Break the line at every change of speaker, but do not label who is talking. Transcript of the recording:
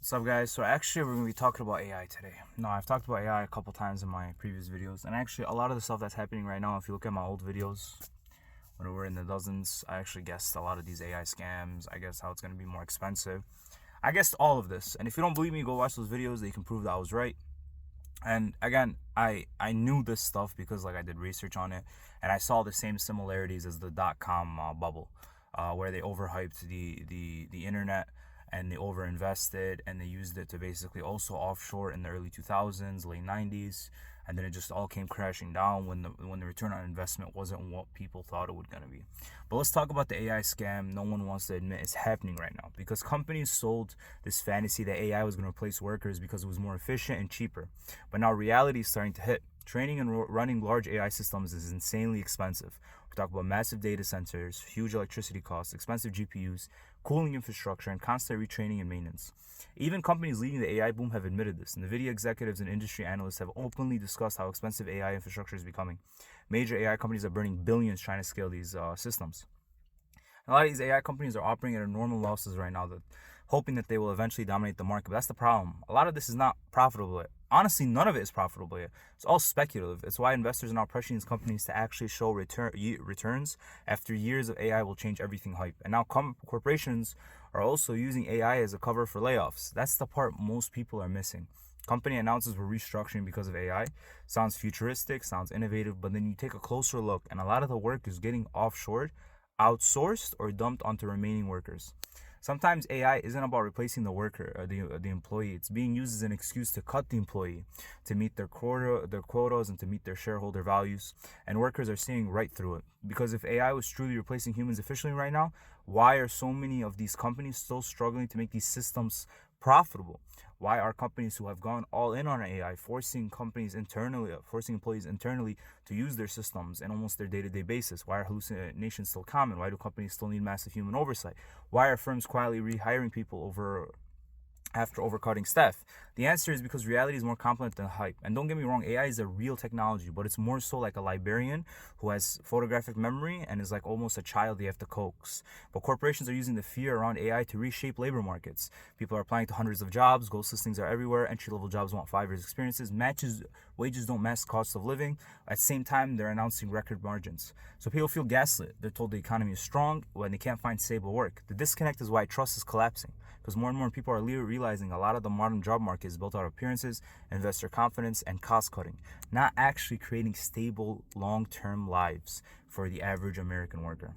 What's up, guys? So actually we're going to be talking about AI today. No, I've talked about AI a couple times in my previous videos, and actually a lot of the stuff that's happening right now, if you look at my old videos when we were in the dozens, I actually guessed a lot of these AI scams. I guess how it's going to be more expensive. I guessed all of this, and if you don't believe me, go watch those videos. They can prove that I was right. And again, I knew this stuff because I did research on it, and I saw the same similarities as the dot-com bubble, where they overhyped the internet, and they overinvested, and they used it to basically also offshore in the early 2000s, late 90s, and then it just all came crashing down when the return on investment wasn't what people thought it was going to be. But let's talk about the AI scam no one wants to admit is happening right now, because companies sold this fantasy that AI was going to replace workers because it was more efficient and cheaper. But now reality is starting to hit. Training and running large AI systems is insanely expensive. We talk about massive data centers, huge electricity costs, expensive GPUs, cooling infrastructure, and constant retraining and maintenance. Even companies leading the AI boom have admitted this. NVIDIA executives and industry analysts have openly discussed how expensive AI infrastructure is becoming. Major AI companies are burning billions trying to scale these systems. A lot of these AI companies are operating at enormous losses right now, hoping that they will eventually dominate the market. But that's the problem. A lot of this is not profitable yet. Honestly, none of it is profitable yet. It's all speculative. It's why investors are now pressuring these companies to actually show returns after years of AI will change everything hype. And now corporations are also using AI as a cover for layoffs. That's the part most people are missing. Company announces we're restructuring because of AI. Sounds futuristic, sounds innovative, but then you take a closer look, and a lot of the work is getting offshored, outsourced, or dumped onto remaining workers. Sometimes AI isn't about replacing the worker or the employee. It's being used as an excuse to cut the employee to meet their quotas and to meet their shareholder values. And workers are seeing right through it. Because if AI was truly replacing humans efficiently right now, why are so many of these companies still struggling to make these systems profitable? Why are companies who have gone all in on AI forcing employees internally to use their systems in almost their day-to-day basis? Why are hallucinations still common? Why do companies still need massive human oversight? Why are firms quietly rehiring people after overcutting staff? The answer is because reality is more complex than hype. And don't get me wrong, AI is a real technology, but it's more so like a librarian who has photographic memory and is like almost a child you have to coax. But corporations are using the fear around AI to reshape labor markets. People are applying to hundreds of jobs, ghost listings are everywhere, entry-level jobs want 5 years experiences, wages don't match cost of living. At the same time, they're announcing record margins. So people feel gaslit. They're told the economy is strong when they can't find stable work. The disconnect is why trust is collapsing, because more and more people are realizing a lot of the modern job market is built on appearances, investor confidence, and cost cutting, not actually creating stable long-term lives for the average American worker.